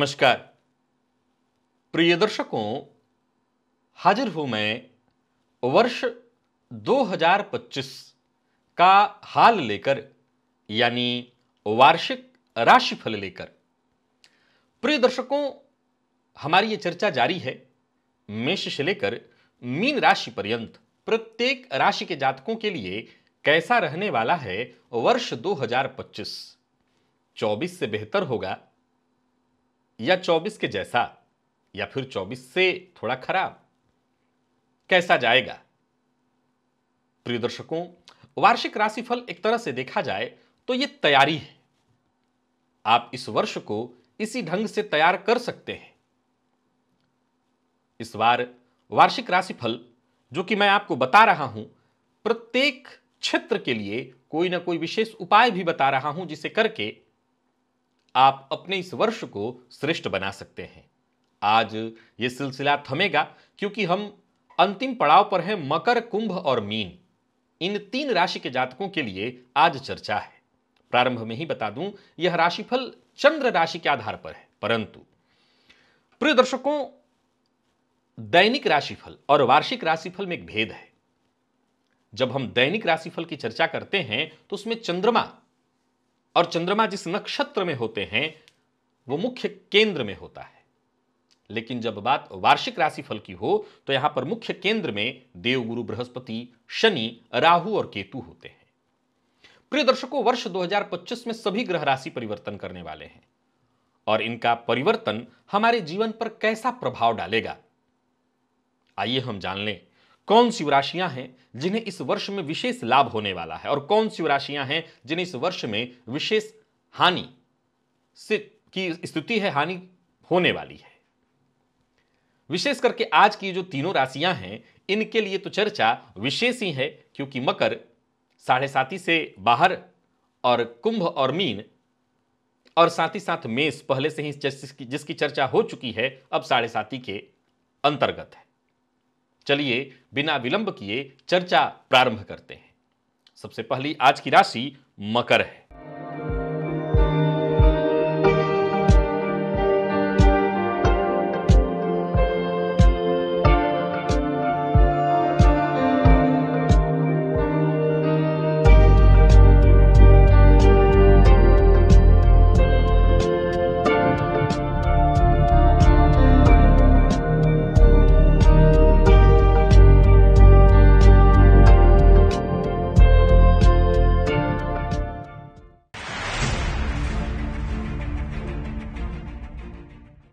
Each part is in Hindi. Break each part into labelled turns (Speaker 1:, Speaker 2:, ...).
Speaker 1: नमस्कार प्रिय दर्शकों, हाजिर हूं मैं वर्ष 2025 का हाल लेकर, यानी वार्षिक राशिफल लेकर। प्रिय दर्शकों, हमारी ये चर्चा जारी है मेष से लेकर मीन राशि पर्यंत प्रत्येक राशि के जातकों के लिए कैसा रहने वाला है वर्ष 2025। 24 से बेहतर होगा या 24 के जैसा, या फिर 24 से थोड़ा खराब, कैसा जाएगा? प्रिय दर्शकों, वार्षिक राशिफल एक तरह से देखा जाए तो यह तैयारी है। आप इस वर्ष को इसी ढंग से तैयार कर सकते हैं। इस बार वार्षिक राशिफल जो कि मैं आपको बता रहा हूं, प्रत्येक क्षेत्र के लिए कोई ना कोई विशेष उपाय भी बता रहा हूं, जिसे करके आप अपने इस वर्ष को श्रेष्ठ बना सकते हैं। आज यह सिलसिला थमेगा क्योंकि हम अंतिम पड़ाव पर हैं। मकर, कुंभ और मीन, इन तीन राशि के जातकों के लिए आज चर्चा है। प्रारंभ में ही बता दूं, यह राशिफल चंद्र राशि के आधार पर है, परंतु प्रिय दर्शकों, दैनिक राशिफल और वार्षिक राशिफल में एक भेद है। जब हम दैनिक राशिफल की चर्चा करते हैं तो उसमें चंद्रमा और चंद्रमा जिस नक्षत्र में होते हैं वो मुख्य केंद्र में होता है, लेकिन जब बात वार्षिक राशिफल की हो तो यहां पर मुख्य केंद्र में देव, गुरु, बृहस्पति, शनि, राहु और केतु होते हैं। प्रिय दर्शकों, वर्ष 2025 में सभी ग्रह राशि परिवर्तन करने वाले हैं और इनका परिवर्तन हमारे जीवन पर कैसा प्रभाव डालेगा, आइए हम जान लें। कौन सी राशियां हैं जिन्हें इस वर्ष में विशेष लाभ होने वाला है और कौन सी राशियां हैं जिन्हें इस वर्ष में विशेष हानि से की स्थिति है, हानि होने वाली है। विशेष करके आज की जो तीनों राशियां हैं इनके लिए तो चर्चा विशेष ही है, क्योंकि मकर 7.5 से बाहर और कुंभ और मीन और साथ ही साथ मेष पहले से ही जिसकी चर्चा हो चुकी है, अब 7.5 के अंतर्गत है। चलिए बिना विलंब किए चर्चा प्रारंभ करते हैं। सबसे पहली आज की राशि मकर है।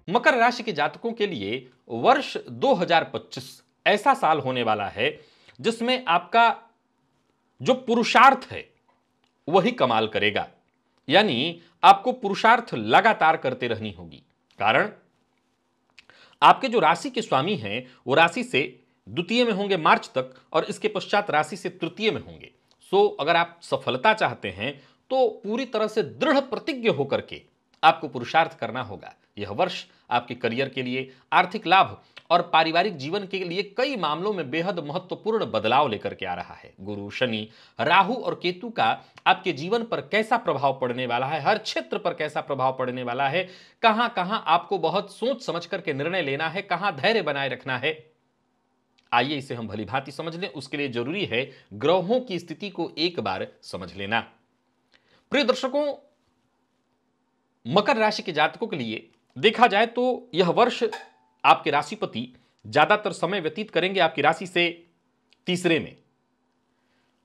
Speaker 1: मकर राशि के जातकों के लिए वर्ष 2025 ऐसा साल होने वाला है जिसमें आपका जो पुरुषार्थ है वही कमाल करेगा। यानी आपको पुरुषार्थ लगातार करते रहनी होगी। कारण आपके जो राशि के स्वामी हैं वो राशि से द्वितीय में होंगे मार्च तक और इसके पश्चात राशि से तृतीय में होंगे। सो अगर आप सफलता चाहते हैं तो पूरी तरह से दृढ़ प्रतिज्ञ होकर के आपको पुरुषार्थ करना होगा। यह वर्ष आपके करियर के लिए, आर्थिक लाभ और पारिवारिक जीवन के लिए कई मामलों में बेहद महत्वपूर्ण बदलाव लेकर के आ रहा है। गुरु, शनि, राहु और केतु का आपके जीवन पर कैसा प्रभाव पड़ने वाला है, हर क्षेत्र पर कैसा प्रभाव पड़ने वाला है, कहां कहां आपको बहुत सोच समझ करके निर्णय लेना है, कहां धैर्य बनाए रखना है, आइए इसे हम भली भांति समझ लें। उसके लिए जरूरी है ग्रहों की स्थिति को एक बार समझ लेना। प्रिय दर्शकों, मकर राशि के जातकों के लिए देखा जाए तो यह वर्ष आपके राशिपति ज्यादातर समय व्यतीत करेंगे आपकी राशि से तीसरे में,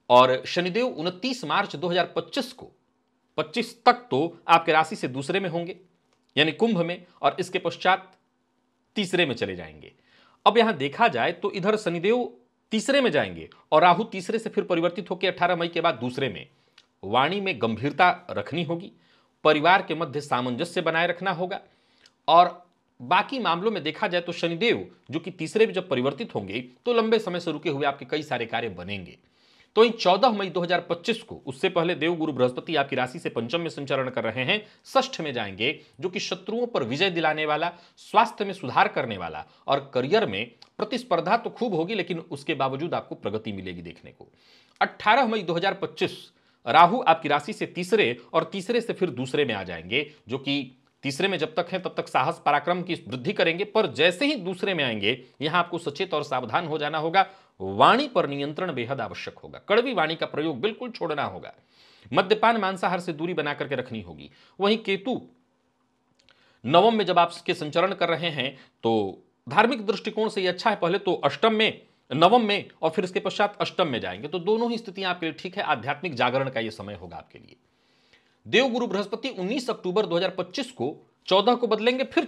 Speaker 1: और शनिदेव 29 मार्च 2025 को 25 तक तो आपके राशि से दूसरे में होंगे, यानी कुंभ में, और इसके पश्चात तीसरे में चले जाएंगे। अब यहां देखा जाए तो इधर शनिदेव तीसरे में जाएंगे और राहु तीसरे से फिर परिवर्तित होकर 18 मई के बाद दूसरे में। वाणी में गंभीरता रखनी होगी, परिवार के मध्य सामंजस्य बनाए रखना होगा, और बाकी मामलों में देखा जाए तो शनिदेव जो कि तीसरे में जब परिवर्तित होंगे तो लंबे समय से रुके हुए आपके कई सारे कार्य बनेंगे। तो इन 14 मई 2025 को, उससे पहले देव, गुरु, बृहस्पति आपकी राशि से पंचम में संचरण कर रहे हैं, षष्ठ में जाएंगे, जो कि शत्रुओं पर विजय दिलाने वाला, स्वास्थ्य में सुधार करने वाला, और करियर में प्रतिस्पर्धा तो खूब होगी लेकिन उसके बावजूद आपको प्रगति मिलेगी देखने को। 18 मई 2025 राहु आपकी राशि से तीसरे और तीसरे से फिर दूसरे में आ जाएंगे, जो कि तीसरे में जब तक हैं तब तक साहस पराक्रम की वृद्धि करेंगे, पर जैसे ही दूसरे में आएंगे यहां आपको सचेत और सावधान हो जाना होगा। वाणी पर नियंत्रण बेहद आवश्यक होगा, कड़वी वाणी का प्रयोग बिल्कुल छोड़ना होगा। मद्यपान मांसाहार से दूरी बना करके रखनी होगी। वहीं केतु नवम में जब आप इसके संचरण कर रहे हैं तो धार्मिक दृष्टिकोण से ये अच्छा है। पहले तो अष्टम में, नवम में और फिर इसके पश्चात अष्टम में जाएंगे, तो दोनों ही स्थितियां आपके लिए ठीक है। आध्यात्मिक जागरण का ये समय होगा आपके लिए। देवगुरु बृहस्पति 19 अक्टूबर 2025 को 14 को बदलेंगे, फिर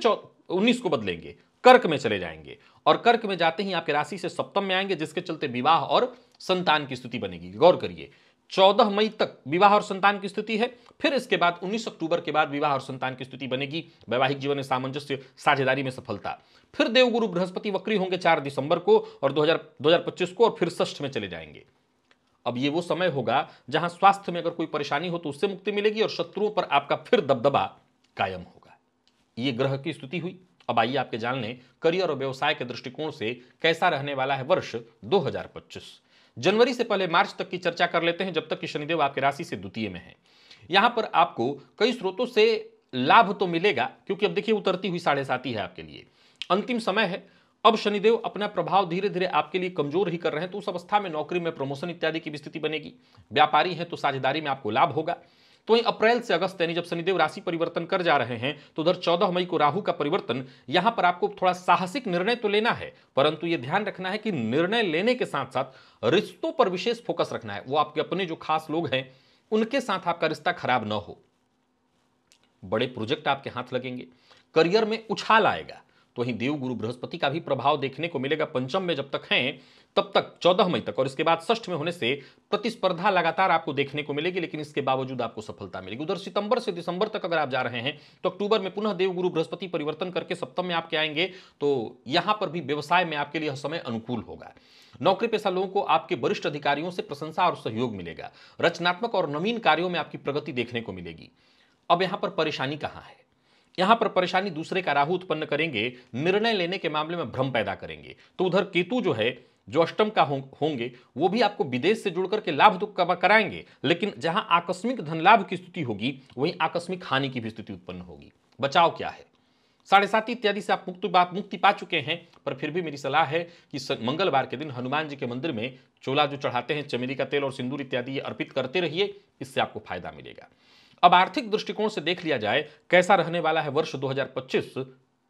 Speaker 1: 19 को बदलेंगे, कर्क में चले जाएंगे और कर्क में जाते ही आपके राशि से सप्तम में आएंगे, जिसके चलते विवाह और संतान की स्थिति बनेगी। गौर करिए, 14 मई तक विवाह और संतान की स्थिति है, फिर इसके बाद 19 अक्टूबर के बाद विवाह और संतान की स्थिति बनेगी। वैवाहिक जीवन में सामंजस्य, साझेदारी में सफलता। फिर देवगुरु बृहस्पति वक्री होंगे 4 दिसंबर को और 2025 को, और फिर षष्ठ में चले जाएंगे। अब ये वो समय होगा जहां स्वास्थ्य में अगर कोई परेशानी हो तो उससे मुक्ति मिलेगी और शत्रुओं पर आपका फिर दबदबा कायम होगा। ये ग्रह की स्थिति हुई। अब आइए आपके जान लें करियर और व्यवसाय के दृष्टिकोण से कैसा रहने वाला है वर्ष 2025। जनवरी से पहले मार्च तक की चर्चा कर लेते हैं, जब तक कि शनिदेव आपकी राशि से द्वितीय में है। यहां पर आपको कई स्रोतों से लाभ तो मिलेगा, क्योंकि अब देखिए उतरती हुई 7.5 है आपके लिए, अंतिम समय है। अब शनिदेव अपना प्रभाव धीरे धीरे आपके लिए कमजोर ही कर रहे हैं, तो उस अवस्था में नौकरी में प्रमोशन इत्यादि की भी स्थिति बनेगी। व्यापारी है तो साझेदारी में आपको लाभ होगा। तो वहीं अप्रैल से अगस्त यानी जब शनिदेव राशि परिवर्तन कर जा रहे हैं, तो उधर 14 मई को राहु का परिवर्तन, यहां पर आपको थोड़ा साहसिक निर्णय तो लेना है, परंतु यह ध्यान रखना है कि निर्णय लेने के साथ साथ रिश्तों पर विशेष फोकस रखना है। वो आपके अपने जो खास लोग हैं उनके साथ आपका रिश्ता खराब न हो। बड़े प्रोजेक्ट आपके हाथ लगेंगे। करियर में उछाल आएगा। तो वहीं देवगुरु बृहस्पति का भी प्रभाव देखने को मिलेगा। पंचम में जब तक हैं तब तक 14 मई तक, और इसके बाद षष्ठ में होने से प्रतिस्पर्धा लगातार आपको देखने को मिलेगी, लेकिन इसके बावजूद आपको सफलता मिलेगी। उधर सितंबर से दिसंबर तक अगर आप जा रहे हैं तो अक्टूबर में पुनः देवगुरु बृहस्पति परिवर्तन करके सप्तम में आपके आएंगे, तो यहां पर भी व्यवसाय में आपके लिए समय अनुकूल होगा। नौकरी पेशा लोगों को आपके वरिष्ठ अधिकारियों से प्रशंसा और सहयोग मिलेगा। रचनात्मक और नवीन कार्यों में आपकी प्रगति देखने को मिलेगी। अब यहां पर परेशानी कहां है? यहां पर परेशानी दूसरे का राहु उत्पन्न करेंगे, निर्णय लेने के मामले में भ्रम पैदा करेंगे। तो उधर केतु जो है, जो अष्टम का होंगे, वो भी आपको विदेश से जुड़कर के लाभ तो कराएंगे, लेकिन जहां आकस्मिक धन लाभ की स्थिति होगी वहीं आकस्मिक हानि की भी स्थिति उत्पन्न होगी। बचाव क्या है? 7.5 इत्यादि से आप मुक्ति पा चुके हैं, पर फिर भी मेरी सलाह है कि मंगलवार के दिन हनुमान जी के मंदिर में चोला जो चढ़ाते हैं, चमेली का तेल और सिंदूर इत्यादि ये अर्पित करते रहिए, इससे आपको फायदा मिलेगा। अब आर्थिक दृष्टिकोण से देख लिया जाए कैसा रहने वाला है वर्ष 2025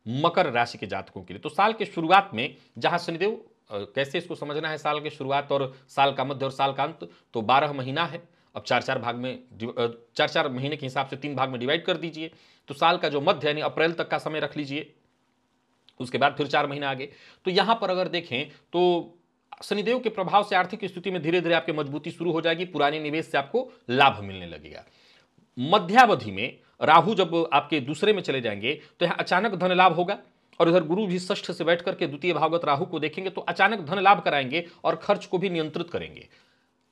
Speaker 1: मकर राशि के जातकों के लिए। तो साल के शुरुआत में जहां शनिदेव, कैसे इसको समझना है, साल के शुरुआत और साल का मध्य और साल का अंत, तो 12 महीना है। अब 4-4 भाग में, 4-4 महीने के हिसाब से 3 भाग में डिवाइड कर दीजिए। तो साल का जो मध्य यानी अप्रैल तक का समय रख लीजिए, उसके बाद फिर 4 महीने आगे। तो यहां पर अगर देखें तो शनिदेव के प्रभाव से आर्थिक स्थिति में धीरे धीरे आपकी मजबूती शुरू हो जाएगी। पुराने निवेश से आपको लाभ मिलने लगेगा। मध्यावधि में राहु जब आपके दूसरे में चले जाएंगे तो यहां अचानक धन लाभ होगा, और इधर गुरु भी षष्ठ से बैठ करके द्वितीय भावगत राहु को देखेंगे तो अचानक धन लाभ कराएंगे और खर्च को भी नियंत्रित करेंगे।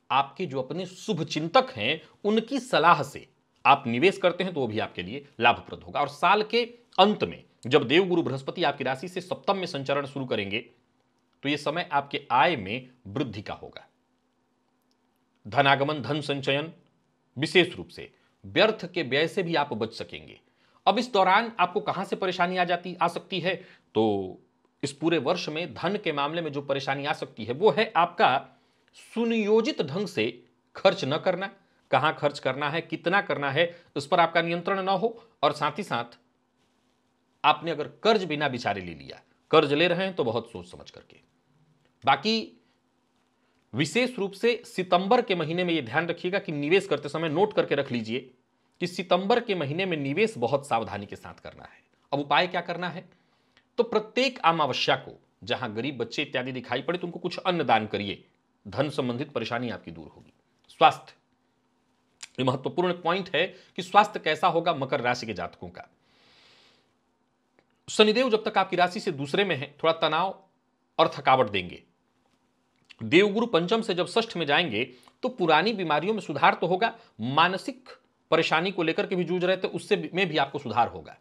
Speaker 1: आपके जो अपने शुभ चिंतक हैं उनकी सलाह से आप निवेश करते हैं तो वो भी आपके लिए लाभप्रद होगा। और साल के अंत में जब देवगुरु बृहस्पति आपकी राशि से सप्तम में संचरण शुरू करेंगे तो यह समय आपके आय में वृद्धि का होगा। धनागमन, धन संचयन, विशेष रूप से व्यर्थ के व्यय से भी आप बच सकेंगे। अब इस दौरान आपको कहां से परेशानी आ सकती है? तो इस पूरे वर्ष में धन के मामले में जो परेशानी आ सकती है वो है आपका सुनियोजित ढंग से खर्च न करना। कहां खर्च करना है, कितना करना है, उस पर आपका नियंत्रण ना हो, और साथ ही साथ आपने अगर कर्ज बिना विचारे ले लिया, कर्ज ले रहे हैं तो बहुत सोच समझ करके। बाकी विशेष रूप से सितंबर के महीने में यह ध्यान रखिएगा कि निवेश करते समय नोट करके रख लीजिए कि सितंबर के महीने में निवेश बहुत सावधानी के साथ करना है। अब उपाय क्या करना है? तो प्रत्येक अमावस्या को जहां गरीब बच्चे इत्यादि दिखाई पड़े तो उनको कुछ अन्न दान करिए। धन संबंधित परेशानी आपकी दूर होगी। स्वास्थ्य, यह महत्वपूर्ण पॉइंट है कि स्वास्थ्य कैसा होगा मकर राशि के जातकों का। शनिदेव जब तक आपकी राशि से दूसरे में है थोड़ा तनाव और थकावट देंगे। देवगुरु पंचम से जब षष्ठ में जाएंगे तो पुरानी बीमारियों में सुधार तो होगा, मानसिक परेशानी को लेकर के भी जूझ रहे थे उससे में भी आपको सुधार होगा।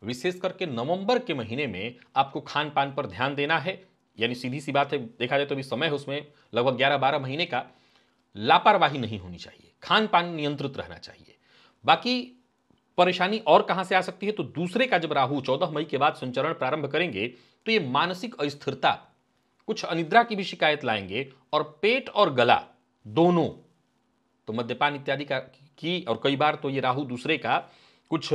Speaker 1: विशेष करके नवंबर के महीने में आपको खान पान पर ध्यान देना है, यानी सीधी सी बात है, देखा जाए तो अभी समय है उसमें लगभग 11-12 महीने का, लापरवाही नहीं होनी चाहिए, खान पान नियंत्रित रहना चाहिए। बाकी परेशानी और कहां से आ सकती है, तो दूसरे का जब राहु 14 मई के बाद संचरण प्रारंभ करेंगे तो ये मानसिक अस्थिरता, कुछ अनिद्रा की भी शिकायत लाएंगे, और पेट और गला दोनों, तो मद्यपान इत्यादि का की, और कई बार तो ये राहु दूसरे का कुछ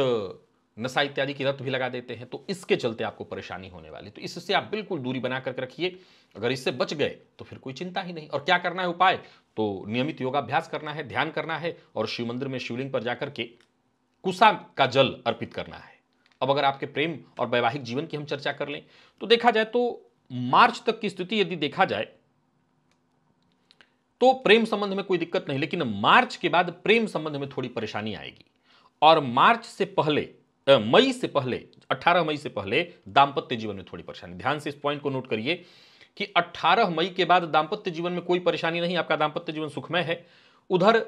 Speaker 1: नशा इत्यादि की लत भी लगा देते हैं, तो इसके चलते आपको परेशानी होने वाली। तो इससे आप बिल्कुल दूरी बना करके रखिए। अगर इससे बच गए तो फिर कोई चिंता ही नहीं। और क्या करना है उपाय, तो नियमित योगाभ्यास करना है, ध्यान करना है, और शिव मंदिर में शिवलिंग पर जाकर के कुसा का जल अर्पित करना है। अब अगर आपके प्रेम और वैवाहिक जीवन की हम चर्चा कर लें तो देखा जाए तो मार्च तक की स्थिति यदि देखा जाए तो प्रेम संबंध में कोई दिक्कत नहीं, लेकिन मार्च के बाद प्रेम संबंध में थोड़ी परेशानी आएगी। और मार्च से पहले, मई से पहले, 18 मई से पहले दांपत्य जीवन में थोड़ी परेशानी। ध्यान से इस पॉइंट को नोट करिए कि 18 मई के बाद दांपत्य जीवन में कोई परेशानी नहीं, आपका दांपत्य जीवन सुखमय है। उधर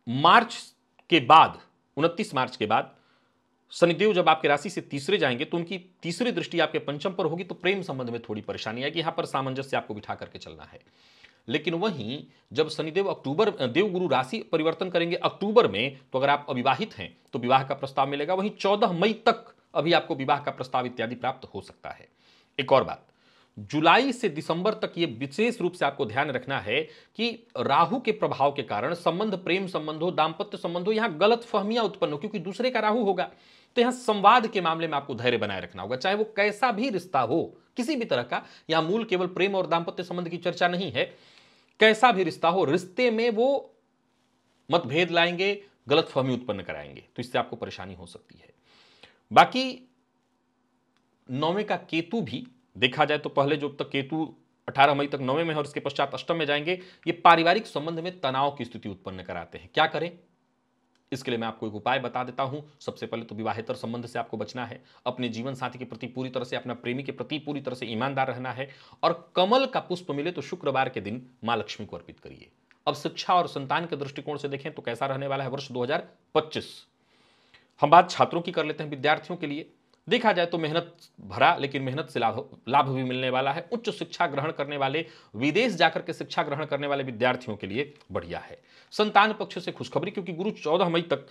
Speaker 1: मार्च के बाद, 29 मार्च के बाद शनिदेव जब आपके राशि से तीसरे जाएंगे तो उनकी तीसरी दृष्टि आपके पंचम पर होगी, तो प्रेम संबंध में थोड़ी परेशानी आएगी। यहां पर सामंजस्य आपको बिठा करके चलना है। लेकिन वहीं जब शनिदेव अक्टूबर, देवगुरु राशि परिवर्तन करेंगे अक्टूबर में, तो अगर आप अविवाहित हैं तो विवाह का प्रस्ताव मिलेगा। वहीं 14 मई तक अभी आपको विवाह का प्रस्ताव इत्यादि प्राप्त हो सकता है। एक और बात, जुलाई से दिसंबर तक ये विशेष रूप से आपको ध्यान रखना है कि राहु के प्रभाव के कारण संबंध, प्रेम संबंध हो, दांपत्य संबंध हो, यहां गलत फहमियां उत्पन्न हो, क्योंकि दूसरे का राहु होगा। तो यहां संवाद के मामले में आपको धैर्य बनाए रखना होगा, चाहे वो कैसा भी रिश्ता हो, किसी भी तरह का। यहां मूल केवल प्रेम और दांपत्य संबंध की चर्चा नहीं है, कैसा भी रिश्ता हो, रिश्ते में वो मतभेद लाएंगे, गलतफहमी उत्पन्न कराएंगे, तो इससे आपको परेशानी हो सकती है। बाकी 9वें का केतु भी देखा जाए तो पहले जो तक केतु 18 मई तक 9वें में है और इसके पश्चात अष्टम में जाएंगे, ये पारिवारिक संबंध में तनाव की स्थिति उत्पन्न कराते हैं। क्या करें, इसके लिए मैं आपको एक उपाय बता देता हूं। सबसे पहले तो विवाहेतर संबंध से आपको बचना है, अपने जीवन साथी के प्रति पूरी तरह से, अपना प्रेमी के प्रति पूरी तरह से ईमानदार रहना है, और कमल का पुष्प मिले तो शुक्रवार के दिन मां लक्ष्मी को अर्पित करिए। अब शिक्षा और संतान के दृष्टिकोण से देखें तो कैसा रहने वाला है वर्ष 2025। हम बात छात्रों की कर लेते हैं, विद्यार्थियों के लिए देखा जाए तो मेहनत भरा, लेकिन मेहनत से लाभ भी मिलने वाला है। उच्च शिक्षा ग्रहण करने वाले, विदेश जाकर के शिक्षा ग्रहण करने वाले विद्यार्थियों के लिए बढ़िया है। संतान पक्ष से खुशखबरी, क्योंकि गुरु 14 मई तक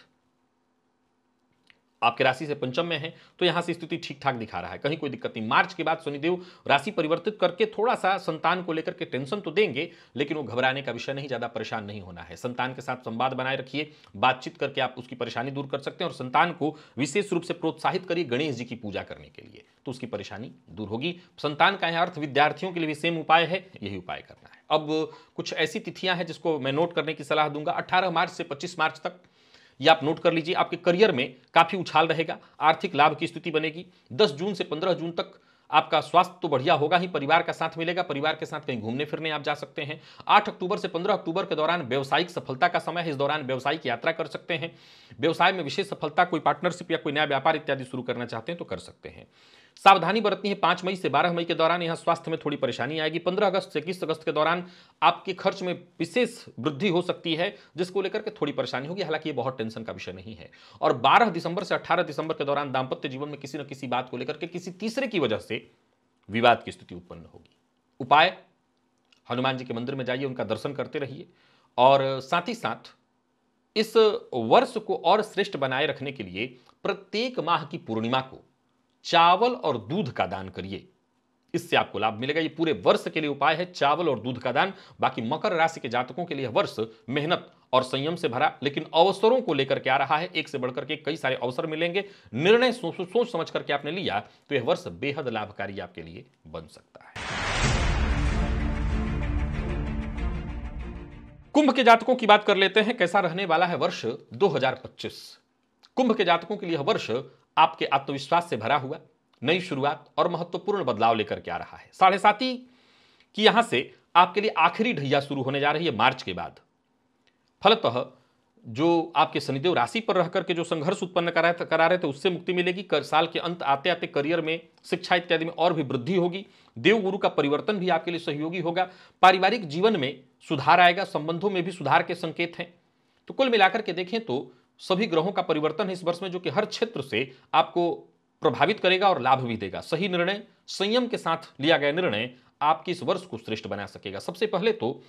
Speaker 1: आपके राशि से पंचम में है, तो यहां से स्थिति ठीक ठाक दिखा रहा है, कहीं कोई दिक्कत नहीं। मार्च के बाद शनिदेव राशि परिवर्तित करके थोड़ा सा संतान को लेकर के टेंशन तो देंगे, लेकिन वो घबराने का विषय नहीं, ज्यादा परेशान नहीं होना है। संतान के साथ संवाद बनाए रखिए, बातचीत करके आप उसकी परेशानी दूर कर सकते हैं, और संतान को विशेष रूप से प्रोत्साहित करिए गणेश जी की पूजा करने के लिए, तो उसकी परेशानी दूर होगी। संतान का यह अर्थ विद्यार्थियों के लिए भी सेम उपाय है, यही उपाय करना है। अब कुछ ऐसी तिथियां हैं जिसको मैं नोट करने की सलाह दूंगा। 18 मार्च से 25 मार्च तक ये आप नोट कर लीजिए, आपके करियर में काफी उछाल रहेगा, आर्थिक लाभ की स्थिति बनेगी। 10 जून से 15 जून तक आपका स्वास्थ्य तो बढ़िया होगा ही, परिवार का साथ मिलेगा, परिवार के साथ कहीं घूमने फिरने आप जा सकते हैं। 8 अक्टूबर से 15 अक्टूबर के दौरान व्यवसायिक सफलता का समय है, इस दौरान व्यवसायिक यात्रा कर सकते हैं। व्यवसाय में विशेष सफलता, कोई पार्टनरशिप या कोई नया व्यापार इत्यादि शुरू करना चाहते हैं तो कर सकते हैं। सावधानी बरतनी है 5 मई से 12 मई के दौरान, यहां स्वास्थ्य में थोड़ी परेशानी आएगी। 15 अगस्त से 21 अगस्त के दौरान आपके खर्च में विशेष वृद्धि हो सकती है, जिसको लेकर के थोड़ी परेशानी होगी, हालांकि ये बहुत टेंशन का विषय नहीं है। और 12 दिसंबर से 18 दिसंबर के दौरान दांपत्य जीवन में किसी न किसी बात को लेकर के किसी तीसरे की वजह से विवाद की स्थिति उत्पन्न होगी। उपाय, हनुमान जी के मंदिर में जाइए, उनका दर्शन करते रहिए, और साथ ही साथ इस वर्ष को और श्रेष्ठ बनाए रखने के लिए प्रत्येक माह की पूर्णिमा को चावल और दूध का दान करिए, इससे आपको लाभ मिलेगा। ये पूरे वर्ष के लिए उपाय है, चावल और दूध का दान। बाकी मकर राशि के जातकों के लिए वर्ष मेहनत और संयम से भरा, लेकिन अवसरों को लेकर के आ रहा है, एक से बढ़कर के कई सारे अवसर मिलेंगे। निर्णय सोच समझ करके आपने लिया तो यह वर्ष बेहद लाभकारी आपके लिए बन सकता है। कुंभ के जातकों की बात कर लेते हैं, कैसा रहने वाला है वर्ष 2025। कुंभ के जातकों के लिए यह वर्ष आपके आत्मविश्वास से भरा हुआ, नई शुरुआत और महत्वपूर्ण बदलाव लेकर के आ रहा है। 7.5 की यहां से आपके लिए आखिरी ढैया शुरू होने जा रही है मार्च के बाद। फलतः जो आपके शनिदेव राशि पर रहकर के जो संघर्ष उत्पन्न करा रहे थे उससे मुक्ति मिलेगी। साल के अंत आते आते करियर में, शिक्षा इत्यादि में और भी वृद्धि होगी। देवगुरु का परिवर्तन भी आपके लिए सहयोगी होगा। पारिवारिक जीवन में सुधार आएगा, संबंधों में भी सुधार के संकेत हैं। तो कुल मिलाकर के देखें तो सभी ग्रहों का परिवर्तन है इस वर्ष में, जो कि हर क्षेत्र से आपको प्रभावित करेगा और लाभ भी देगा। सही निर्णय, संयम के साथ लिया गया निर्णय आपके इस वर्ष को श्रेष्ठ बना सकेगा। सबसे पहले तो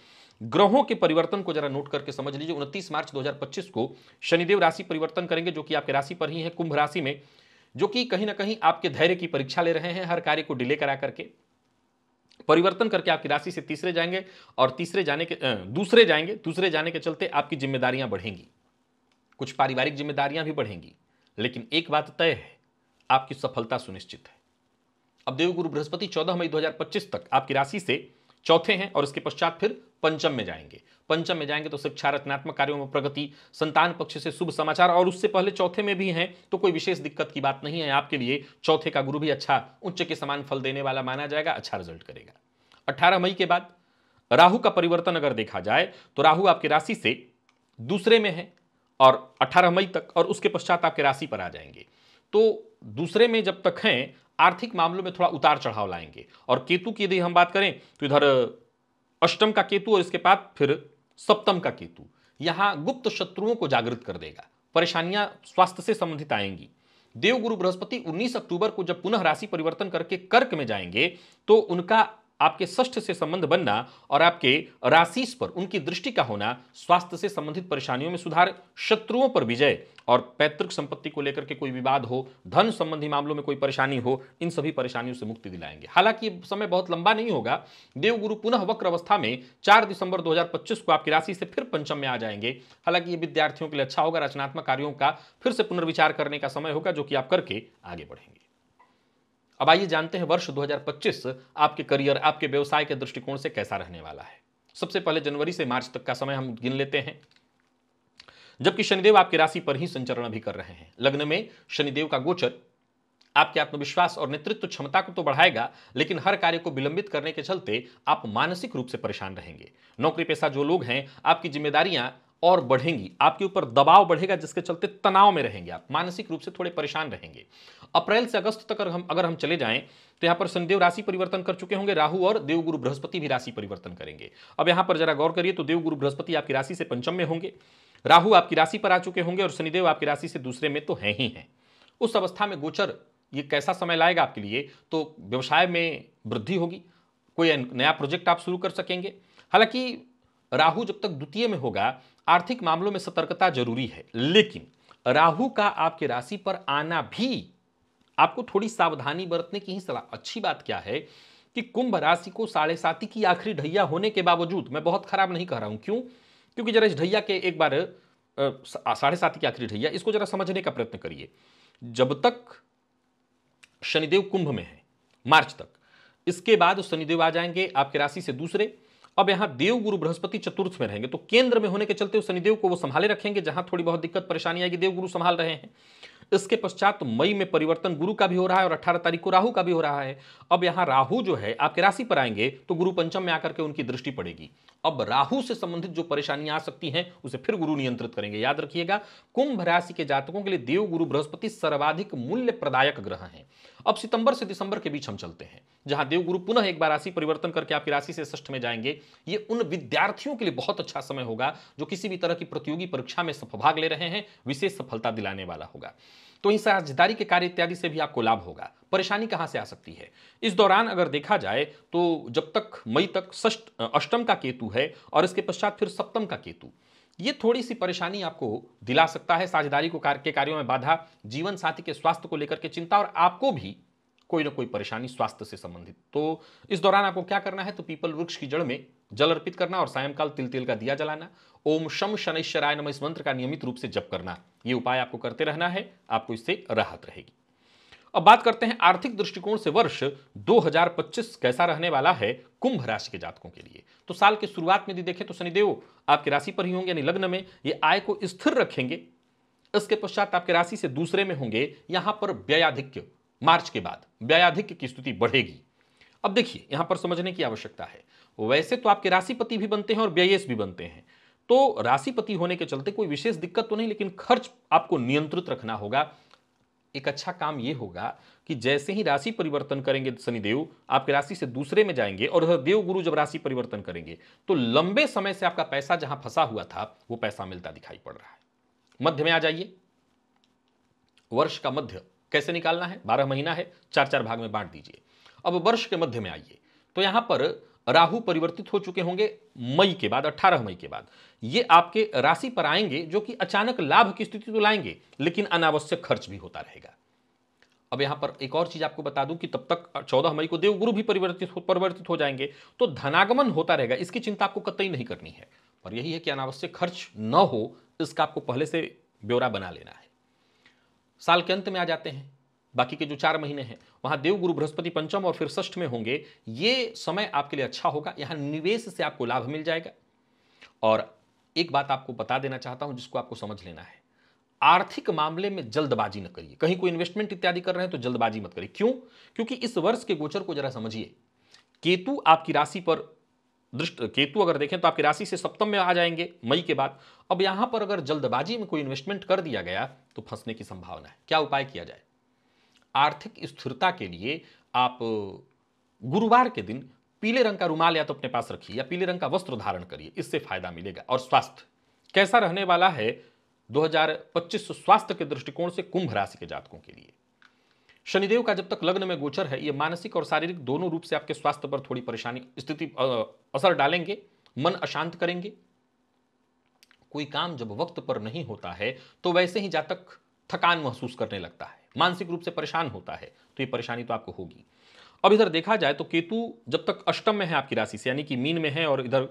Speaker 1: ग्रहों के परिवर्तन को जरा नोट करके समझ लीजिए। 29 मार्च 2025 को शनिदेव राशि परिवर्तन करेंगे, जो कि आपके राशि पर ही है, कुंभ राशि में, जो कि कहीं ना कहीं आपके धैर्य की परीक्षा ले रहे हैं। हर कार्य को डिले करा करके परिवर्तन करके आपकी राशि से तीसरे जाएंगे, और दूसरे जाने के चलते आपकी जिम्मेदारियां बढ़ेंगी, कुछ पारिवारिक जिम्मेदारियां भी बढ़ेंगी। लेकिन एक बात तय है, आपकी सफलता सुनिश्चित है। अब देवगुरु बृहस्पति 14 मई 2025 तक आपकी राशि से चौथे हैं, और इसके पश्चात फिर पंचम में जाएंगे। पंचम में जाएंगे तो शिक्षा, रचनात्मक कार्यों में प्रगति, संतान पक्ष से शुभ समाचार, और उससे पहले चौथे में भी हैं तो कोई विशेष दिक्कत की बात नहीं है आपके लिए। चौथे का गुरु भी अच्छा, उच्च के समान फल देने वाला माना जाएगा, अच्छा रिजल्ट करेगा। 18 मई के बाद राहु का परिवर्तन अगर देखा जाए तो राहु आपकी राशि से दूसरे में है और 18 मई तक, और उसके पश्चात आपके राशि पर आ जाएंगे। तो दूसरे में जब तक हैं, आर्थिक मामलों में थोड़ा उतार चढ़ाव लाएंगे। और केतु की यदि हम बात करें तो इधर अष्टम का केतु, और इसके बाद फिर सप्तम का केतु, यहां गुप्त शत्रुओं को जागृत कर देगा, परेशानियां स्वास्थ्य से संबंधित आएंगी। देवगुरु बृहस्पति 19 अक्टूबर को जब पुनः राशि परिवर्तन करके कर्क में जाएंगे तो उनका आपके षष्ठ से संबंध बनना और आपके राशि पर उनकी दृष्टि का होना स्वास्थ्य से संबंधित परेशानियों में सुधार, शत्रुओं पर विजय, और पैतृक संपत्ति को लेकर के कोई विवाद हो, धन संबंधी मामलों में कोई परेशानी हो, इन सभी परेशानियों से मुक्ति दिलाएंगे। हालांकि ये समय बहुत लंबा नहीं होगा। देवगुरु पुनः वक्र अवस्था में 4 दिसंबर 2025 को आपकी राशि से फिर पंचम में आ जाएंगे। हालांकि ये विद्यार्थियों के लिए अच्छा होगा, रचनात्मक कार्यों का फिर से पुनर्विचार करने का समय होगा, जो कि आप करके आगे बढ़ेंगे। अब आइए जानते हैं वर्ष 2025 आपके करियर, आपके व्यवसाय के दृष्टिकोण से कैसा रहने वाला है। सबसे पहले जनवरी से मार्च तक का समय हम गिन लेते हैं, जबकि शनिदेव आपकी राशि पर ही संचरण भी कर रहे हैं। लग्न में शनिदेव का गोचर आपके आत्मविश्वास और नेतृत्व क्षमता को तो बढ़ाएगा, लेकिन हर कार्य को विलंबित करने के चलते आप मानसिक रूप से परेशान रहेंगे। नौकरी पेशा जो लोग हैं, आपकी जिम्मेदारियां और बढ़ेंगी, आपके ऊपर दबाव बढ़ेगा, जिसके चलते तनाव में रहेंगे, आप मानसिक रूप से थोड़े परेशान रहेंगे। अप्रैल से अगस्त तक अगर हम चले जाएं तो यहां पर शनिदेव राशि परिवर्तन कर चुके होंगे, राहु और देवगुरु बृहस्पति भी राशि परिवर्तन करेंगे। अब यहां पर जरा गौर करिए तो देवगुरु बृहस्पति आपकी राशि से पंचम में होंगे, राहु आपकी राशि पर आ चुके होंगे, और शनिदेव आपकी राशि से दूसरे में तो है ही हैं। उस अवस्था में गोचर ये कैसा समय लाएगा आपके लिए, तो व्यवसाय में वृद्धि होगी, कोई नया प्रोजेक्ट आप शुरू कर सकेंगे। हालांकि राहु जब तक द्वितीय में होगा, आर्थिक मामलों में सतर्कता जरूरी है, लेकिन राहु का आपके राशि पर आना भी आपको थोड़ी सावधानी बरतने की ही सलाह। अच्छी बात क्या है कि कुंभ राशि को 7.5 की आखिरी ढैया होने के बावजूद मैं बहुत खराब नहीं कह रहा हूं। क्यों? क्योंकि जरा इस ढैया के एक बार 7.5 की आखिरी ढैया, इसको जरा समझने का प्रयत्न करिए। जब तक शनिदेव कुंभ में है मार्च तक, इसके बाद शनिदेव आ जाएंगे आपके राशि से दूसरे। अब यहां देवगुरु बृहस्पति चतुर्थ में रहेंगे, तो केंद्र में होने के चलते शनिदेव को वो संभाले रखेंगे, जहां थोड़ी बहुत दिक्कत परेशानी आएगी देवगुरु संभाल रहे हैं। इसके पश्चात मई में परिवर्तन गुरु का भी हो रहा है और 18 तारीख को राहु का भी हो रहा है। अब यहां राहु जो है आपके राशि पर आएंगे तो गुरु पंचम में आकर के उनकी दृष्टि पड़ेगी। अब राहु से संबंधित जो परेशानियां आ सकती हैं उसे फिर गुरु नियंत्रित करेंगे। याद रखिएगा, कुंभ राशि के जातकों के लिए देव गुरु बृहस्पति सर्वाधिक मूल्य प्रदायक ग्रह हैं। अब सितंबर से दिसंबर के बीच हम चलते हैं, जहां देव गुरु पुनः एक बार राशि परिवर्तन करके आपकी राशि से षष्ठ में जाएंगे। ये उन विद्यार्थियों के लिए बहुत अच्छा समय होगा जो किसी भी तरह की प्रतियोगी परीक्षा में भाग ले रहे हैं, विशेष सफलता दिलाने वाला होगा। तो इन साझेदारी के कार्य इत्यादि से भी आपको लाभ होगा। परेशानी कहां से आ सकती है इस दौरान अगर देखा जाए तो जब तक मई तक अष्टम का केतु है और इसके पश्चात फिर सप्तम का केतु, ये थोड़ी सी परेशानी आपको दिला सकता है। साझेदारी को के कार्यों में बाधा, जीवन साथी के स्वास्थ्य को लेकर के चिंता, और आपको भी कोई ना कोई परेशानी स्वास्थ्य से संबंधित। तो इस दौरान आपको क्या करना है, तो पीपल वृक्ष की जड़ में जल अर्पित करना और सायंकाल तिल का दिया जलाना। ओम शम शनैश्चराय नमः इस मंत्र का नियमित रूप से जप करना, ये उपाय आपको करते रहना है, आपको इससे राहत रहेगी। अब बात करते हैं आर्थिक दृष्टिकोण से वर्ष 2025 कैसा रहने वाला है कुंभ राशि के जातकों के लिए। तो साल के शुरुआत में यदि देखें तो शनिदेव आपकी राशि पर ही होंगे, यानी लग्न में, ये आय को स्थिर रखेंगे। इसके पश्चात आपकी राशि से दूसरे में होंगे, यहां पर व्ययाधिक्य, मार्च के बाद व्ययाधिक्य की स्थिति बढ़ेगी। अब देखिए यहां पर समझने की आवश्यकता है, वैसे तो आपके राशिपति भी बनते हैं और व्ययेश भी बनते हैं, तो राशिपति होने के चलते कोई विशेष दिक्कत तो नहीं, लेकिन खर्च आपको नियंत्रित रखना होगा। एक अच्छा काम यह होगा कि जैसे ही राशि परिवर्तन करेंगे शनिदेव, आपकी राशि से दूसरे में जाएंगे और देव गुरु जब राशि परिवर्तन करेंगे तो लंबे समय से आपका पैसा जहां फंसा हुआ था वो पैसा मिलता दिखाई पड़ रहा है। मध्य में आ जाइए। वर्ष का मध्य कैसे निकालना है, 12 महीना है, 4 भाग में बांट दीजिए। अब वर्ष के मध्य में आइए तो यहां पर राहु परिवर्तित हो चुके होंगे मई के बाद, 18 मई के बाद। ये आपके राशि पर आएंगे जो कि अचानक लाभ की स्थिति तो लाएंगे, लेकिन अनावश्यक खर्च भी होता रहेगा। अब यहां पर एक और चीज आपको बता दूं कि तब तक 14 मई को देवगुरु भी परिवर्तित हो जाएंगे, तो धनागमन होता रहेगा, इसकी चिंता आपको कतई नहीं करनी है। पर यही है कि अनावश्यक खर्च न हो, इसका आपको पहले से ब्यौरा बना लेना है। साल के अंत में आ जाते हैं, बाकी के जो 4 महीने हैं वहां देवगुरु बृहस्पति पंचम और फिर षष्ठ में होंगे। ये समय आपके लिए अच्छा होगा, यहां निवेश से आपको लाभ मिल जाएगा। और एक बात आपको बता देना चाहता हूं जिसको आपको समझ लेना है, आर्थिक मामले में जल्दबाजी न करिए। कहीं कोई इन्वेस्टमेंट इत्यादि कर रहे हैं तो जल्दबाजी मत करिए। क्यों? क्योंकि इस वर्ष के गोचर को जरा समझिए। केतु आपकी राशि पर केतु अगर देखें तो आपकी राशि से सप्तम में आ जाएंगे मई के बाद। अब यहां पर अगर जल्दबाजी में कोई इन्वेस्टमेंट कर दिया गया तो फंसने की संभावना है। क्या उपाय किया जाए? आर्थिक स्थिरता के लिए आप गुरुवार के दिन पीले रंग का रुमाल या तो अपने पास रखिए या पीले रंग का वस्त्र धारण करिए, इससे फायदा मिलेगा। और स्वास्थ्य कैसा रहने वाला है 2025 स्वास्थ्य के दृष्टिकोण से कुंभ राशि के जातकों के लिए? शनिदेव का जब तक लग्न में गोचर है, यह मानसिक और शारीरिक दोनों रूप से आपके स्वास्थ्य पर थोड़ी परेशानी स्थिति असर डालेंगे, मन अशांत करेंगे। कोई काम जब वक्त पर नहीं होता है तो वैसे ही जातक थकान महसूस करने लगता है, मानसिक रूप से परेशान होता है, तो ये परेशानी तो आपको होगी। अब इधर देखा जाए तो केतु जब तक अष्टम में है आपकी राशि से, यानी कि मीन में है और इधर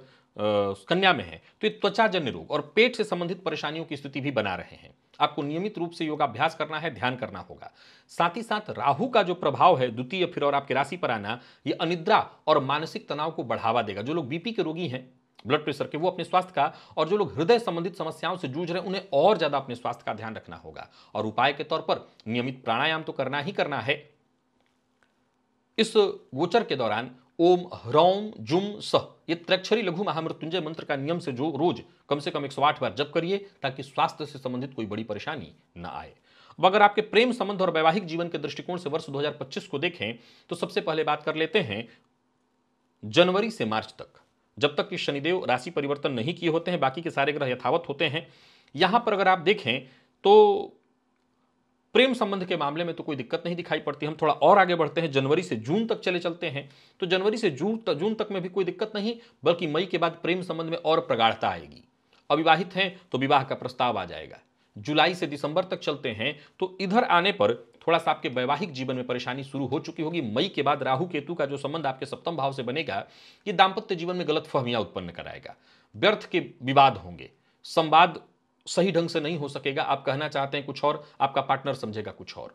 Speaker 1: कन्या में है, तो ये त्वचाजन्य रोग और पेट से संबंधित परेशानियों की स्थिति भी बना रहे हैं। आपको नियमित रूप से योगाभ्यास करना है, ध्यान करना होगा। साथ ही साथ राहु का जो प्रभाव है द्वितीय फिर और आपकी राशि पर आना, ये अनिद्रा और मानसिक तनाव को बढ़ावा देगा। जो लोग बीपी के रोगी हैं, ब्लड प्रेशर के, वो अपने स्वास्थ्य का, और जो लोग हृदय संबंधित समस्याओं से जूझ रहे हैं उन्हें और ज्यादा अपने स्वास्थ्य का ध्यान रखना होगा। और उपाय के तौर पर नियमित प्राणायाम तो करना ही करना है। इस गोचर के दौरान ओम ह्रौम जुम सह, ये त्र्यक्षरी लघु महामृत्युंजय मंत्र का नियम से जो रोज कम से कम 108 बार जप करिए, ताकि स्वास्थ्य से संबंधित कोई बड़ी परेशानी न आए। अब अगर आपके प्रेम संबंध और वैवाहिक जीवन के दृष्टिकोण से वर्ष 2025 को देखें तो सबसे पहले बात कर लेते हैं जनवरी से मार्च तक, जब तक कि शनिदेव राशि परिवर्तन नहीं किए होते हैं, बाकी के सारे ग्रह यथावत होते हैं। यहां पर अगर आप देखें तो प्रेम संबंध के मामले में तो कोई दिक्कत नहीं दिखाई पड़ती। हम थोड़ा और आगे बढ़ते हैं, जनवरी से जून तक चले चलते हैं, तो जनवरी से जून तक में भी कोई दिक्कत नहीं, बल्कि मई के बाद प्रेम संबंध में और प्रगाढ़ता आएगी। अविवाहित हैं तो विवाह का प्रस्ताव आ जाएगा। जुलाई से दिसंबर तक चलते हैं तो इधर आने पर थोड़ा सा आपके वैवाहिक जीवन में परेशानी शुरू हो चुकी होगी। मई के बाद राहु केतु का जो संबंध आपके सप्तम भाव से बनेगा, ये दाम्पत्य जीवन में गलतफहमियां उत्पन्न कराएगा। व्यर्थ के विवाद होंगे, संवाद सही ढंग से नहीं हो सकेगा। आप कहना चाहते हैं कुछ और, आपका पार्टनर समझेगा कुछ और,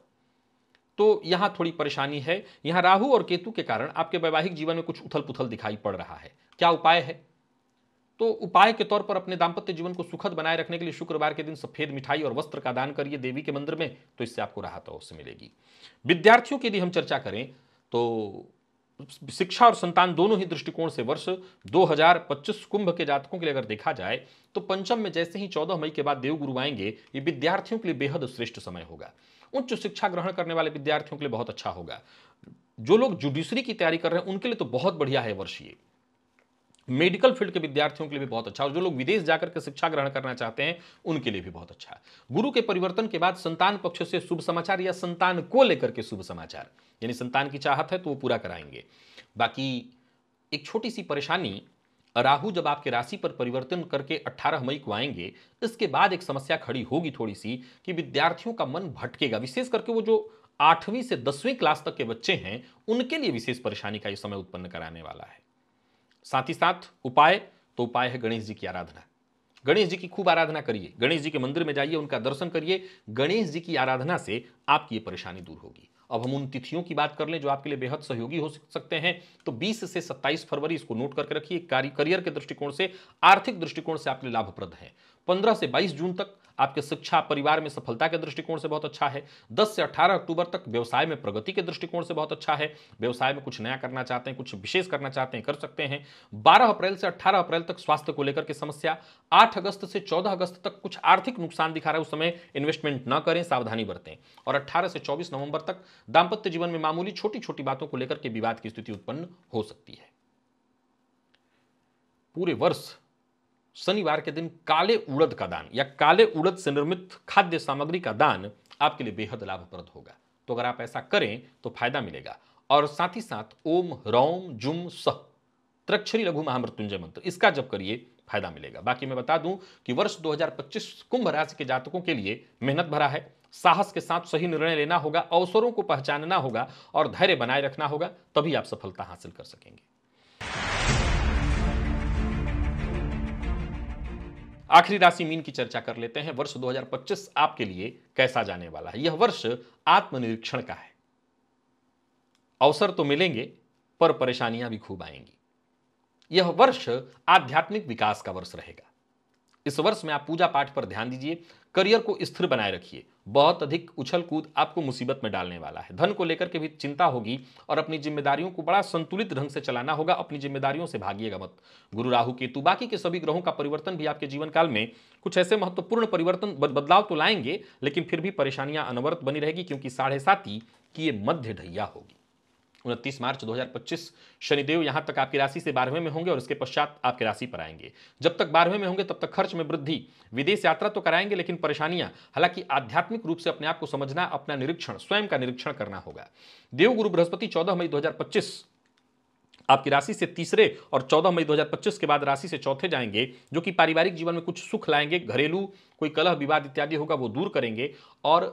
Speaker 1: तो यहां थोड़ी परेशानी है। यहां राहु और केतु के कारण आपके वैवाहिक जीवन में कुछ उथल पुथल दिखाई पड़ रहा है। क्या उपाय है? तो उपाय के तौर पर अपने दाम्पत्य जीवन को सुखद बनाए रखने के लिए शुक्रवार के दिन सफेद मिठाई और वस्त्र का दान करिए देवी के मंदिर में, तो इससे आपको राहत अवश्य मिलेगी। विद्यार्थियों के लिए हम चर्चा करें तो शिक्षा और संतान दोनों ही दृष्टिकोण से वर्ष 2025 कुंभ के जातकों के लिए अगर देखा जाए तो पंचम में जैसे ही 14 मई के बाद देवगुरु आएंगे, ये विद्यार्थियों के लिए बेहद श्रेष्ठ समय होगा। उच्च शिक्षा ग्रहण करने वाले विद्यार्थियों के लिए बहुत अच्छा होगा। जो लोग जुडिशरी की तैयारी कर रहे हैं उनके लिए तो बहुत बढ़िया है वर्ष ये। मेडिकल फील्ड के विद्यार्थियों के लिए भी बहुत अच्छा, और जो लोग विदेश जाकर के शिक्षा ग्रहण करना चाहते हैं उनके लिए भी बहुत अच्छा। गुरु के परिवर्तन के बाद संतान पक्ष से शुभ समाचार या संतान को लेकर के शुभ समाचार, यानी संतान की चाहत है तो वो पूरा कराएंगे। बाकी एक छोटी सी परेशानी, राहु जब आपके राशि पर परिवर्तन करके 18 मई को आएंगे, इसके बाद एक समस्या खड़ी होगी थोड़ी सी कि विद्यार्थियों का मन भटकेगा। विशेष करके वो जो 8वीं से 10वीं क्लास तक के बच्चे हैं उनके लिए विशेष परेशानी का ये समय उत्पन्न कराने वाला है। साथ ही साथ उपाय, तो उपाय है गणेश जी की आराधना। गणेश जी की खूब आराधना करिए, गणेश जी के मंदिर में जाइए, उनका दर्शन करिए। गणेश जी की आराधना से आपकी ये परेशानी दूर होगी। अब हम उन तिथियों की बात कर लें जो आपके लिए बेहद सहयोगी हो सकते हैं, तो 20 से 27 फरवरी इसको नोट करके रखिए। करियर के दृष्टिकोण से, आर्थिक दृष्टिकोण से आपके लिए लाभप्रद है। 15 से 22 जून तक आपके शिक्षा परिवार में सफलता के दृष्टिकोण से बहुत अच्छा है। 10 से 18 अक्टूबर तक व्यवसाय में प्रगति के दृष्टिकोण से बहुत अच्छा है। व्यवसाय में कुछ नया करना चाहते हैं, कुछ विशेष करना चाहते हैं, कर सकते हैं। 12 अप्रैल से 18 अप्रैल तक स्वास्थ्य को लेकर के समस्या। 8 अगस्त से 14 अगस्त तक कुछ आर्थिक नुकसान दिखा रहा है, उस समय इन्वेस्टमेंट न करें, सावधानी बरतें। और 18 से 24 नवंबर तक दाम्पत्य जीवन में मामूली छोटी छोटी बातों को लेकर के विवाद की स्थिति उत्पन्न हो सकती है। पूरे वर्ष शनिवार के दिन काले उड़द का दान या काले उड़द से निर्मित खाद्य सामग्री का दान आपके लिए बेहद लाभप्रद होगा। तो अगर आप ऐसा करें तो फायदा मिलेगा। और साथ ही साथ ओम ह्रौम जुम सह त्र्यक्षरी लघु महामृत्युंजय मंत्र, इसका जप करिए, फायदा मिलेगा। बाकी मैं बता दूं कि वर्ष 2025 कुंभ राशि के जातकों के लिए मेहनत भरा है। साहस के साथ सही निर्णय लेना होगा, अवसरों को पहचानना होगा और धैर्य बनाए रखना होगा, तभी आप सफलता हासिल कर सकेंगे। आखिरी राशि मीन की चर्चा कर लेते हैं। वर्ष 2025 आपके लिए कैसा जाने वाला है। यह वर्ष आत्मनिरीक्षण का है। अवसर तो मिलेंगे पर परेशानियां भी खूब आएंगी। यह वर्ष आध्यात्मिक विकास का वर्ष रहेगा। इस वर्ष में आप पूजा पाठ पर ध्यान दीजिए, करियर को स्थिर बनाए रखिए। बहुत अधिक उछल कूद आपको मुसीबत में डालने वाला है। धन को लेकर के भी चिंता होगी और अपनी जिम्मेदारियों को बड़ा संतुलित ढंग से चलाना होगा। अपनी जिम्मेदारियों से भागिएगा मत। गुरु राहु केतु बाकी के सभी ग्रहों का परिवर्तन भी आपके जीवन काल में कुछ ऐसे महत्वपूर्ण परिवर्तन बदलाव तो लाएंगे, लेकिन फिर भी परेशानियां अनवरत बनी रहेगी, क्योंकि 7.5 की ये मध्य ढैया होगी। 29 मार्च 2025 शनिदेव यहां तक आपकी राशि से 12वें में होंगे और इसके पश्चात आपकी राशि पर आएंगे। जब तक 12वें में होंगे तब तक खर्च में वृद्धि, विदेश यात्रा तो कराएंगे लेकिन परेशानियां। हालांकि आध्यात्मिक रूप से अपने आप को समझना, अपना निरीक्षण, स्वयं का निरीक्षण करना होगा। देव गुरु बृहस्पति 14 मई 2025 आपकी राशि से तीसरे और 14 मई 2025 के बाद राशि से चौथे जाएंगे, जो कि पारिवारिक जीवन में कुछ सुख लाएंगे। घरेलू कोई कलह विवाद इत्यादि होगा वो दूर करेंगे और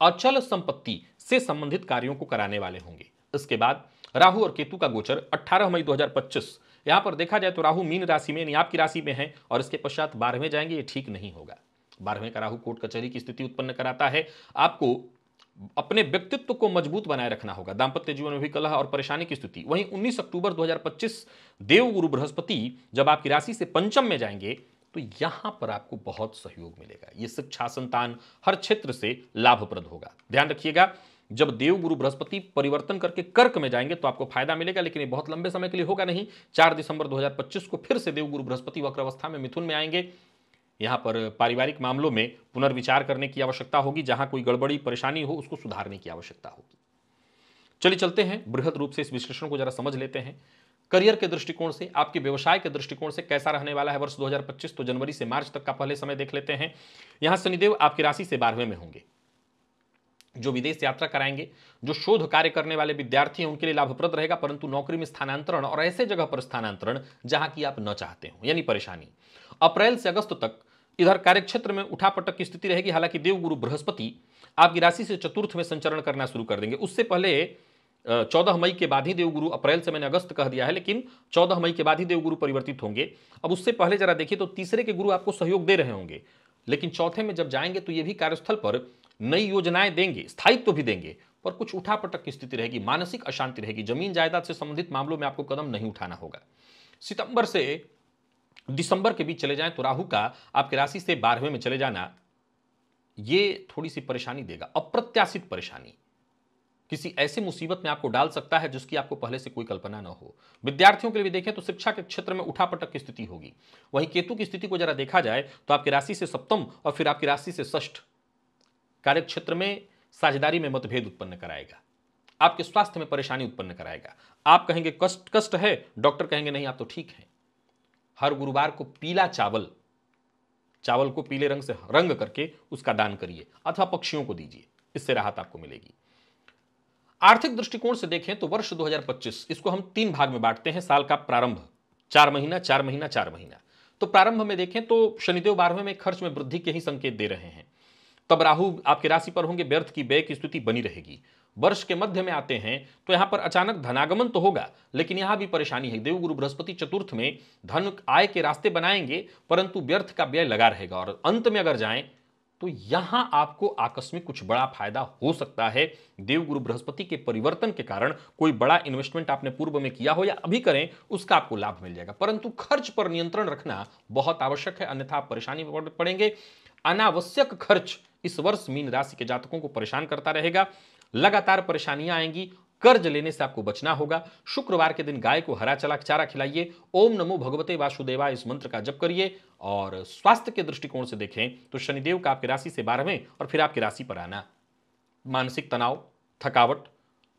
Speaker 1: अचल संपत्ति से संबंधित कार्यों को कराने वाले होंगे। इसके बाद राहु और केतु का गोचर 18 मई 2025। यहां पर देखा जाए तो राहु मीन राशि में यानी आपकी राशि में है और इसके पश्चात 12वें जाएंगे। ये ठीक नहीं होगा। 12वें का राहु कोर्ट कचहरी की स्थिति उत्पन्न कराता है। आपको अपने व्यक्तित्व को मजबूत बनाए रखना होगा। दांपत्य जीवन में भी कलह और परेशानी की स्थिति। वहीं 19 अक्टूबर 2025 देव गुरु बृहस्पति जब आपकी राशि से पंचम में जाएंगे तो यहां पर आपको बहुत सहयोग मिलेगा। ये शिक्षा, संतान, हर क्षेत्र से लाभप्रद होगा। ध्यान रखिएगा, जब देव गुरु बृहस्पति परिवर्तन करके कर्क में जाएंगे तो आपको फायदा मिलेगा, लेकिन ये बहुत लंबे समय के लिए होगा नहीं। 4 दिसंबर 2025 को फिर से देव गुरु बृहस्पति वक्र अवस्था में मिथुन में आएंगे। यहां पर पारिवारिक मामलों में पुनर्विचार करने की आवश्यकता होगी। जहां कोई गड़बड़ी परेशानी हो उसको सुधारने की आवश्यकता होगी। चलिए चलते हैं, बृहद रूप से इस विश्लेषण को जरा समझ लेते हैं। करियर के दृष्टिकोण से, आपके व्यवसाय के दृष्टिकोण से कैसा रहने वाला है वर्ष 2025, तो जनवरी से मार्च तक का पहले समय देख लेते हैं। यहां शनिदेव आपकी राशि से 12वें में होंगे, जो विदेश यात्रा कराएंगे। जो शोध कार्य करने वाले विद्यार्थी हैं उनके लिए लाभप्रद रहेगा, परंतु नौकरी में स्थानांतरण और ऐसे जगह पर स्थानांतरण जहां की आप न चाहते हो, यानी परेशानी। अप्रैल से अगस्त तक इधर कार्यक्षेत्र में उठापटक की स्थिति रहेगी। हालांकि देव गुरु बृहस्पति आपकी राशि से चतुर्थ में संचरण करना शुरू कर देंगे। उससे पहले 14 मई के बाद ही देवगुरु, अप्रैल से मैंने अगस्त कह दिया है, लेकिन 14 मई के बाद ही देवगुरु परिवर्तित होंगे। अब उससे पहले जरा देखिए तो तीसरे के गुरु आपको सहयोग दे रहे होंगे, लेकिन चौथे में जब जाएंगे तो ये भी कार्यस्थल पर नई योजनाएं देंगे, स्थायित्व भी देंगे, पर कुछ उठापटक की स्थिति रहेगी, मानसिक अशांति रहेगी। जमीन जायदाद से संबंधित मामलों में आपको कदम नहीं उठाना होगा। सितंबर से दिसंबर के बीच चले जाएं तो राहु का आपकी राशि से 12वें में चले जाना ये थोड़ी सी परेशानी देगा। अप्रत्याशित परेशानी किसी ऐसी मुसीबत में आपको डाल सकता है जिसकी आपको पहले से कोई कल्पना न हो। विद्यार्थियों के लिए भी देखें तो शिक्षा के क्षेत्र में उठापटक की स्थिति होगी। वहीं केतु की स्थिति को जरा देखा जाए तो आपकी राशि से सप्तम और फिर आपकी राशि से षष्ठ, कार्य क्षेत्र में साझेदारी में मतभेद उत्पन्न कराएगा। आपके स्वास्थ्य में परेशानी उत्पन्न कराएगा। आप कहेंगे कष्ट है, डॉक्टर कहेंगे नहीं आप तो ठीक हैं। हर गुरुवार को पीला चावल को पीले रंग से रंग करके उसका दान करिए अथवा पक्षियों को दीजिए, इससे राहत आपको मिलेगी। आर्थिक दृष्टिकोण से देखें तो वर्ष 2025 इसको हम 3 भाग में बांटते हैं। साल का प्रारंभ 4 महीना 4 महीना 4 महीना। तो प्रारंभ में देखें तो शनिदेव 12वें में खर्च में वृद्धि के ही संकेत दे रहे हैं। तब राहु आपकी राशि पर होंगे, व्यर्थ की व्यय की स्थिति बनी रहेगी। वर्ष के मध्य में आते हैं तो यहां पर अचानक धनागमन तो होगा, लेकिन यहां भी परेशानी है। देवगुरु बृहस्पति चतुर्थ में धन आय के रास्ते बनाएंगे, परंतु व्यर्थ का व्यय लगा रहेगा। और अंत में अगर जाएं तो यहां आपको आकस्मिक कुछ बड़ा फायदा हो सकता है। देवगुरु बृहस्पति के परिवर्तन के कारण कोई बड़ा इन्वेस्टमेंट आपने पूर्व में किया हो या अभी करें, उसका आपको लाभ मिल जाएगा। परंतु खर्च पर नियंत्रण रखना बहुत आवश्यक है, अन्यथा आप परेशानी में पड़ेंगे। अनावश्यक खर्च इस वर्ष मीन राशि के जातकों को परेशान करता रहेगा। लगातार परेशानियां आएंगी। कर्ज लेने से आपको बचना होगा। शुक्रवार के दिन गाय को हरा चला चारा खिलाइए। ओम नमो भगवते वासुदेवाय इस मंत्र का जप करिए। और स्वास्थ्य के दृष्टिकोण से देखें तो शनिदेव का आपकी राशि से 12वें और फिर आपकी राशि पर आना, मानसिक तनाव, थकावट,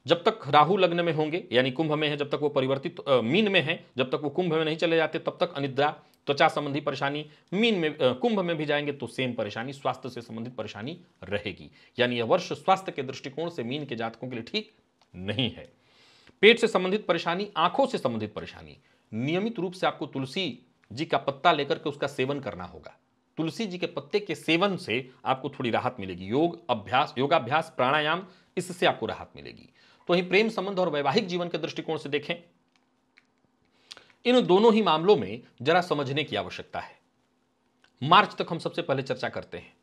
Speaker 1: जब तक राहु लग्न में होंगे यानी कुंभ में है, जब तक वो परिवर्तित मीन में है, जब तक वो कुंभ में नहीं चले जाते तब तक अनिद्रा, त्वचा संबंधी परेशानी। मीन में कुंभ में भी जाएंगे तो सेम परेशानी, स्वास्थ्य से संबंधित परेशानी रहेगी। यानी यह वर्ष स्वास्थ्य के दृष्टिकोण से मीन के जातकों के लिए ठीक नहीं है। पेट से संबंधित परेशानी, आंखों से संबंधित परेशानी, नियमित रूप से आपको तुलसी जी का पत्ता लेकर के उसका सेवन करना होगा। तुलसी जी के पत्ते के सेवन से आपको थोड़ी राहत मिलेगी। योगाभ्यास, प्राणायाम, इससे आपको राहत मिलेगी। तो वहीं प्रेम संबंध और वैवाहिक जीवन के दृष्टिकोण से देखें, इन दोनों ही मामलों में जरा समझने की आवश्यकता है। मार्च तक हम सबसे पहले चर्चा करते हैं।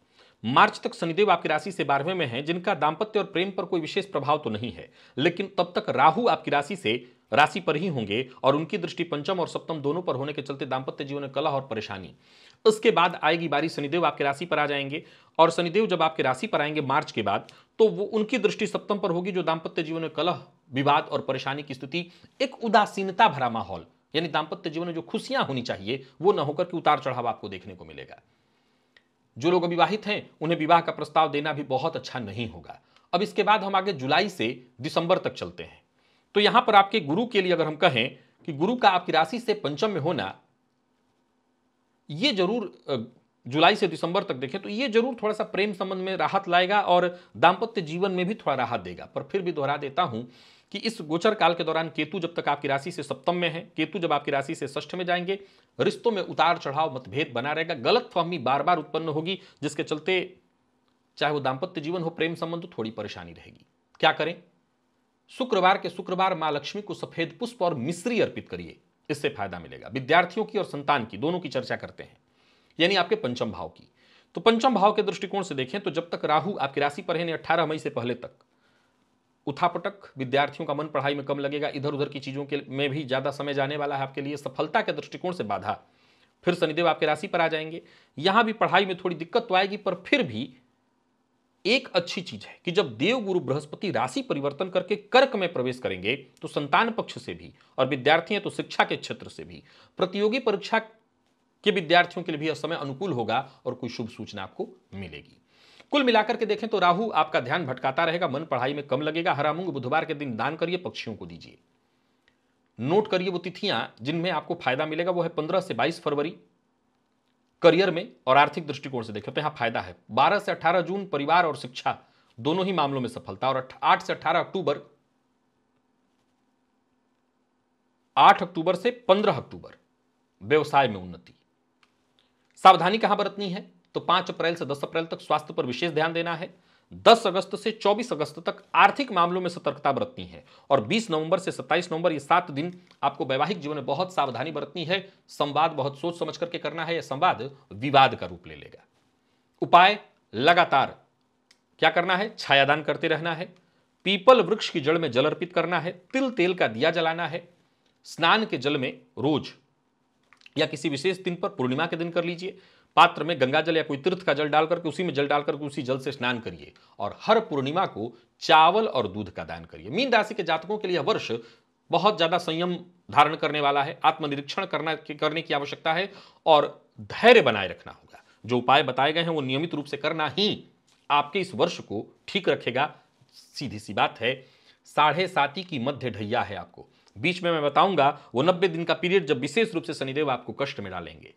Speaker 1: मार्च तक शनिदेव आपकी राशि से 12वें में हैं, जिनका दांपत्य और प्रेम पर कोई विशेष प्रभाव तो नहीं है, लेकिन तब तक राहु आपकी राशि पर ही होंगे और उनकी दृष्टि पंचम और सप्तम दोनों पर होने के चलते दांपत्य जीवन में कलह और परेशानी। उसके बाद आएगी बारी, शनिदेव आपकी राशि पर आ जाएंगे और शनिदेव जब आपकी राशि पर आएंगे मार्च के बाद, तो वो उनकी दृष्टि सप्तम पर होगी, जो दांपत्य जीवन में कलह, विवाद और परेशानी की स्थिति, एक उदासीनता भरा माहौल, यानी दांपत्य जीवन में जो खुशियां होनी चाहिए वो न होकर के उतार चढ़ाव आपको देखने को मिलेगा। जो लोग अविवाहित हैं उन्हें विवाह का प्रस्ताव देना भी बहुत अच्छा नहीं होगा। अब इसके बाद हम आगे जुलाई से दिसंबर तक चलते हैं। तो यहां पर आपके गुरु के लिए अगर हम कहें कि गुरु का आपकी राशि से पंचम में होना, ये जरूर जुलाई से दिसंबर तक देखें तो ये जरूर थोड़ा सा प्रेम संबंध में राहत लाएगा और दांपत्य जीवन में भी थोड़ा राहत देगा। पर फिर भी दोहरा देता हूं कि इस गोचर काल के दौरान केतु जब तक आपकी राशि से सप्तम में है, केतु जब आपकी राशि से षष्ठ में जाएंगे, रिश्तों में उतार चढ़ाव, मतभेद बना रहेगा, गलतफहमी बार बार उत्पन्न होगी, जिसके चलते चाहे वो दांपत्य जीवन हो, प्रेम संबंध हो, थोड़ी परेशानी रहेगी। क्या करें? शुक्रवार के शुक्रवार मां लक्ष्मी को सफेद पुष्प और मिश्री अर्पित करिए, इससे फायदा मिलेगा। विद्यार्थियों की और संतान की, दोनों की चर्चा करते हैं, यानी आपके पंचम भाव की। तो पंचम भाव के दृष्टिकोण से देखें तो जब तक राहु आपकी राशि पर है, 18 मई से पहले तक उठापटक, विद्यार्थियों का मन पढ़ाई में कम लगेगा, इधर उधर की चीजों के में भी ज्यादा समय जाने वाला है आपके लिए। सफलता के दृष्टिकोण से बाधा। फिर शनिदेव आपके राशि पर आ जाएंगे, यहां भी पढ़ाई में थोड़ी दिक्कत तो आएगी, पर फिर भी एक अच्छी चीज है कि जब देव गुरु बृहस्पति राशि परिवर्तन करके कर्क में प्रवेश करेंगे तो संतान पक्ष से भी, और विद्यार्थी हैं तो शिक्षा के क्षेत्र से भी, प्रतियोगी परीक्षा के विद्यार्थियों के लिए भी यह समय अनुकूल होगा और कोई शुभ सूचना आपको मिलेगी। कुल मिलाकर के देखें तो राहु आपका ध्यान भटकाता रहेगा, मन पढ़ाई में कम लगेगा। हरा मूंग बुधवार के दिन दान करिए, पक्षियों को दीजिए। नोट करिए वो तिथियां जिनमें आपको फायदा मिलेगा, वो है 15 से 22 फरवरी करियर में और आर्थिक दृष्टिकोण से देखें तो यहां फायदा है। 12 से 18 जून परिवार और शिक्षा दोनों ही मामलों में सफलता, और 8 से 18 अक्टूबर, 8 अक्टूबर से 15 अक्टूबर व्यवसाय में उन्नति। सावधानी कहां बरतनी है तो 5 अप्रैल से 10 अप्रैल तक स्वास्थ्य पर विशेष ध्यान देना है। 10 अगस्त से 24 अगस्त तक आर्थिक मामलों में सतर्कता बरतनी है, और 20 नवंबर से 27 नवंबर ये 7 दिन आपको वैवाहिक जीवन में बहुत सावधानी बरतनी है। संवाद बहुत सोच समझ करके करना है, यह संवाद विवाद का रूप ले लेगा। उपाय लगातार क्या करना है? छायादान करते रहना है, पीपल वृक्ष की जड़ में जल अर्पित करना है, तिल तेल का दिया जलाना है, स्नान के जल में रोज या किसी विशेष दिन पर, पूर्णिमा के दिन कर लीजिए, पात्र में गंगा जल या कोई तीर्थ का जल डालकर के उसी में जल डालकर के उसी जल से स्नान करिए, और हर पूर्णिमा को चावल और दूध का दान करिए। मीन राशि के जातकों के लिए वर्ष बहुत ज्यादा संयम धारण करने वाला है, आत्मनिरीक्षण करने की आवश्यकता है और धैर्य बनाए रखना होगा। जो उपाय बताए गए हैं वो नियमित रूप से करना ही आपके इस वर्ष को ठीक रखेगा। सीधी सी बात है, 7.5 की मध्य ढैया है आपको, बीच में मैं बताऊंगा वो 90 दिन का पीरियड जब विशेष रूप से शनिदेव आपको कष्ट में डालेंगे।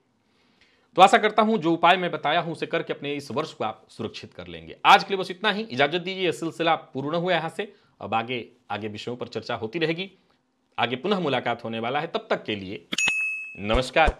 Speaker 1: तो आशा करता हूं जो उपाय मैं बताया हूं उसे करके अपने इस वर्ष को आप सुरक्षित कर लेंगे। आज के लिए बस इतना ही, इजाजत दीजिए। यह सिलसिला पूर्ण हुआ यहां से, अब आगे विषयों पर चर्चा होती रहेगी, आगे पुनः मुलाकात होने वाला है। तब तक के लिए नमस्कार।